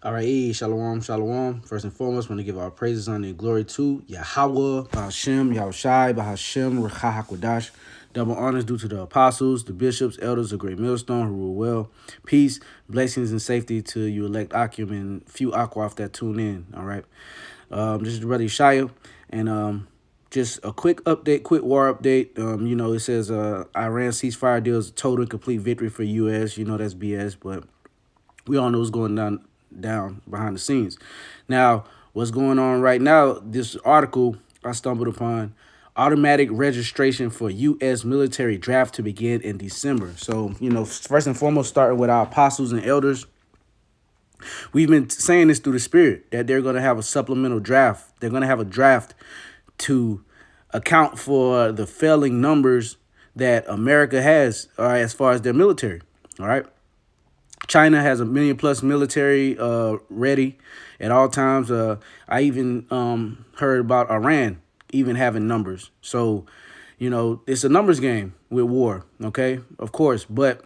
All right, shalom, shalom. First and foremost, want to give our praises, honor, and glory to Yahweh, Bahashem, Yahushai, Bahashem, Rechahakwadash. Double honors due to the apostles, the bishops, elders of Great Millstone who rule well. Peace, blessings, and safety to you elect Akim and few Akwaf that tune in. All right. This is the brother Shia, and just a quick update, quick war update. It says Iran ceasefire deals total and complete victory for U.S. You know that's BS, but we all know what's going down behind the scenes. Now, what's going on right now? This article I stumbled upon: automatic registration for U.S. military draft to begin in December. So, first and foremost, starting with our apostles and elders, we've been saying this through the Spirit that they're going to have a supplemental draft. They're going to have a draft to account for the failing numbers that America has, all right, as far as their military. All right. China has a million plus military ready at all times. I even heard about Iran even having numbers. So, it's a numbers game with war, okay? Of course. But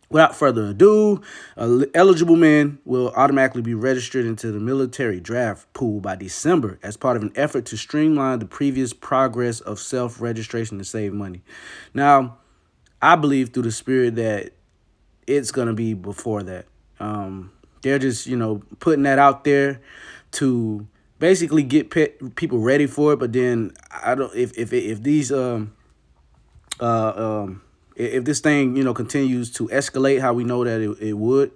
without further ado, eligible men will automatically be registered into the military draft pool by December as part of an effort to streamline the previous progress of self-registration to save money. Now, I believe through the Spirit that it's going to be before that. They're just, putting that out there to basically get people ready for it. But then I don't, if these, if this thing, continues to escalate how we know that it would,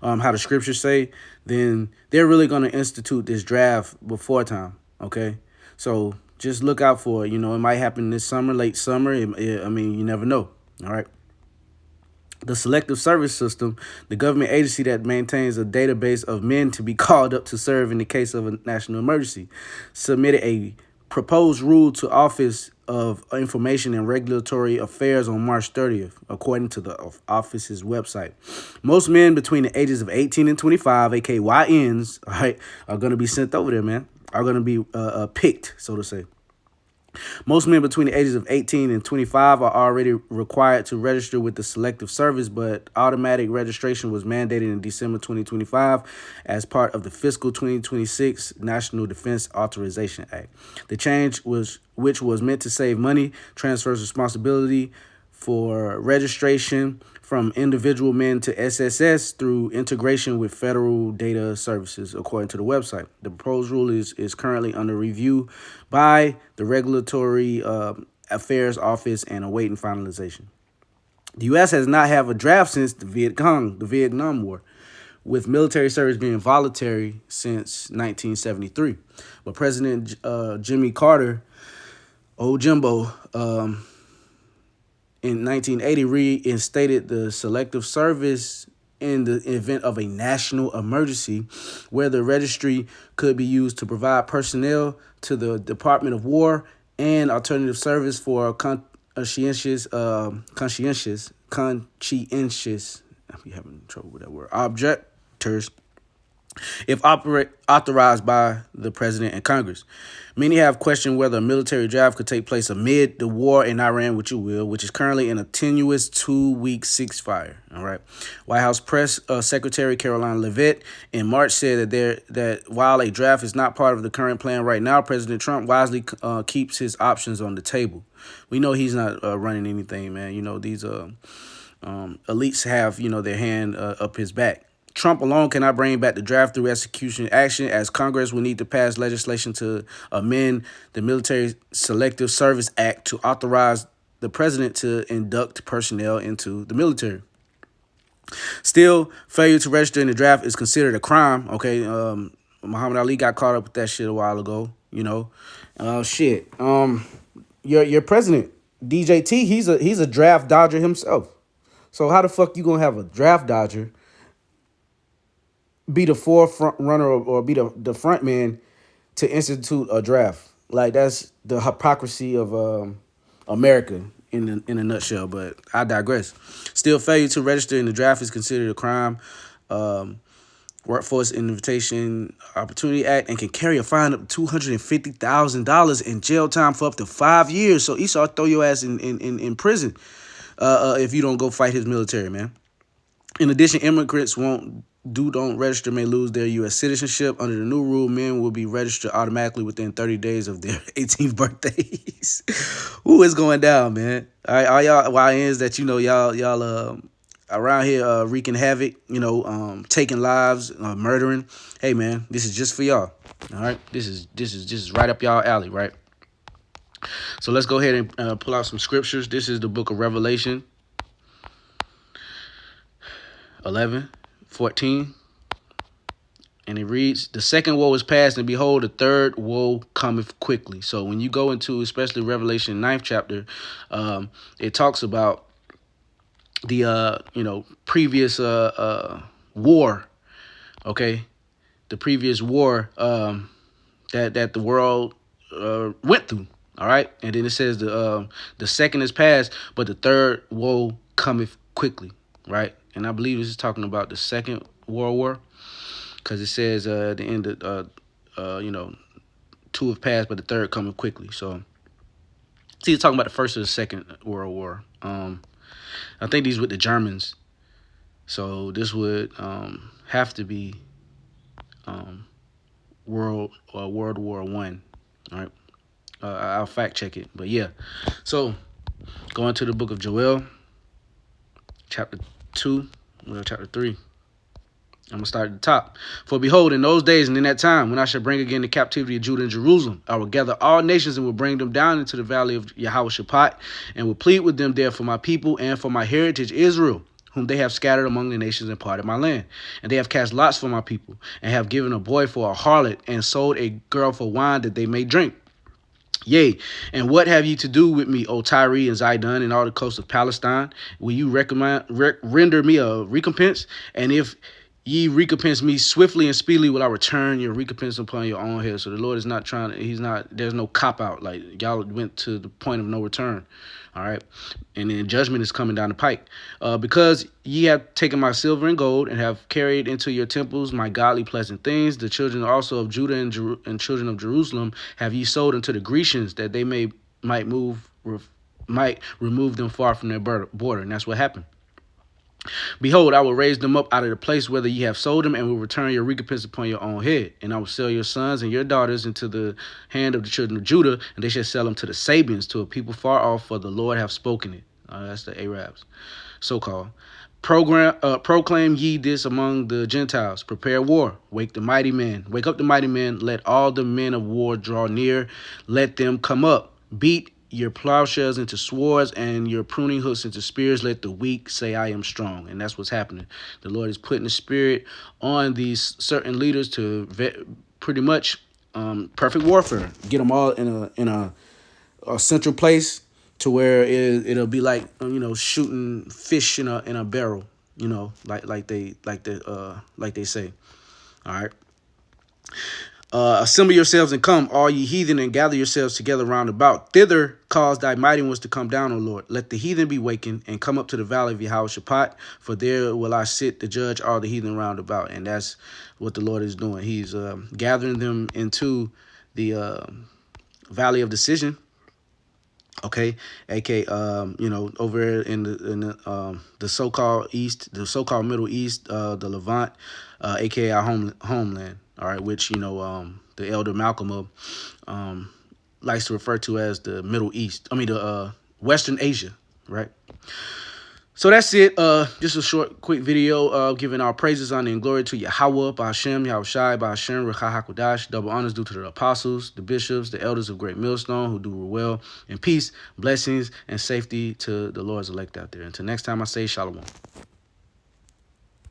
how the scriptures say, then they're really going to institute this draft before time. Okay. So just look out for it. It might happen this summer, late summer. You never know. All right. The Selective Service System, the government agency that maintains a database of men to be called up to serve in the case of a national emergency, submitted a proposed rule to Office of Information and Regulatory Affairs on March 30th, according to the office's website. Most men between the ages of 18 and 25, aka YNs, all right, are going to be sent over there, man, are going to be picked, so to say. Most men between the ages of 18 and 25 are already required to register with the Selective Service, but automatic registration was mandated in December 2025 as part of the fiscal 2026 National Defense Authorization Act. The change, which was meant to save money, transfers responsibility for registration from individual men to SSS through integration with federal data services, according to the website. The proposed rule is currently under review by the Regulatory Affairs Office and awaiting finalization. The U.S. has not had a draft since the Vietnam War, with military service being voluntary since 1973. But President Jimmy Carter, old Jimbo, in 1980 reinstated the Selective Service in the event of a national emergency, where the registry could be used to provide personnel to the Department of War and alternative service for conscientious, I'm having trouble with that word, objectors, if authorized by the president and Congress. Many have questioned whether a military draft could take place amid the war in Iran, which is currently in a tenuous 2-week ceasefire. All right. White House Press Secretary Caroline Leavitt in March said that while a draft is not part of the current plan right now, President Trump wisely keeps his options on the table. We know he's not running anything, man. These elites have, their hand up his back. Trump alone cannot bring back the draft through execution action, as Congress will need to pass legislation to amend the Military Selective Service Act to authorize the president to induct personnel into the military. Still, failure to register in the draft is considered a crime. Okay, Muhammad Ali got caught up with that shit a while ago. Your president DJT, he's a draft dodger himself. So how the fuck you gonna have a draft dodger be the forefront runner or be the front man to institute a draft? Like, that's the hypocrisy of America in a nutshell. But I digress. Still, failure to register in the draft is considered a crime. Workforce Invitation Opportunity Act, and can carry a fine up to $250,000 in jail time for up to 5 years. So Esau throw your ass in prison if you don't go fight his military, man. In addition, immigrants don't register may lose their U.S. citizenship. Under the new rule, men will be registered automatically within 30 days of their 18th birthdays. Who is going down, man? All y'all YNs that y'all around here wreaking havoc, taking lives, murdering. Hey, man, this is just for y'all. All right, this is just right up y'all alley, right? So let's go ahead and pull out some scriptures. This is the book of Revelation 11:14, and it reads, "The second woe is past, and behold, the third woe cometh quickly." So when you go into especially Revelation 9th chapter, it talks about the previous war, okay, the previous war that the world went through. All right, and then it says the second is past, but the third woe cometh quickly, right? And I believe this is talking about the Second World War, because it says at the end of two have passed, but the third cometh quickly. So see, it's talking about the First or the Second World War. I think these with the Germans, so this would have to be World War I. All right. I'll fact check it, but yeah. So going to the book of Joel, chapter 2, chapter 3. I'm going to start at the top. "For behold, in those days and in that time, when I shall bring again the captivity of Judah and Jerusalem, I will gather all nations and will bring them down into the valley of Jehoshaphat, and will plead with them there for my people and for my heritage Israel, whom they have scattered among the nations and parted my land. And they have cast lots for my people, and have given a boy for a harlot, and sold a girl for wine that they may drink. Yea, and what have ye to do with me, O Tyre and Zidon, and all the coasts of Palestine? Will you render me a recompense? And if ye recompense me swiftly and speedily, will I return your recompense upon your own head." So the Lord is not trying to, there's no cop out. Like, y'all went to the point of no return. All right. And then judgment is coming down the pike. "Because ye have taken my silver and gold, and have carried into your temples my godly pleasant things, the children also of Judah and children of Jerusalem have ye sold unto the Grecians, that they might remove them far from their border." And that's what happened. "Behold, I will raise them up out of the place whither ye have sold them, and will return your recompense upon your own head. And I will sell your sons and your daughters into the hand of the children of Judah, and they shall sell them to the Sabians, to a people far off, for the Lord hath spoken it." That's the Arabs, so-called. Proclaim ye this among the Gentiles. Prepare war. Wake up the mighty men. Let all the men of war draw near. Let them come up. Beat your plowshares into swords and your pruning hooks into spears. Let the weak say, I am strong. And that's what's happening. The Lord is putting the spirit on these certain leaders to pretty much perfect warfare. Get them all in a central place, to where it'll be like shooting fish in a barrel, like they say. All right. "Assemble yourselves and come, all ye heathen, and gather yourselves together round about. Thither cause thy mighty ones to come down, O Lord. Let the heathen be wakened, and come up to the valley of Jehoshaphat, for there will I sit to judge all the heathen round about." And that's what the Lord is doing. He's gathering them into the valley of decision. Okay, aka over in the so-called East, the so-called Middle East, the Levant, aka our homeland. All right, which the elder Malcolm likes to refer to as the Middle East. I mean the Western Asia, right? So that's it. Just a short, quick video giving our praises, honor, and glory to Yahweh, Ba'Hashem, Yahushai, Ba'Hashem, Ruach HaKodesh. Double honors due to the apostles, the bishops, the elders of Great Millstone, who do well. And peace, blessings, and safety to the Lord's elect out there. Until next time, I say shalom.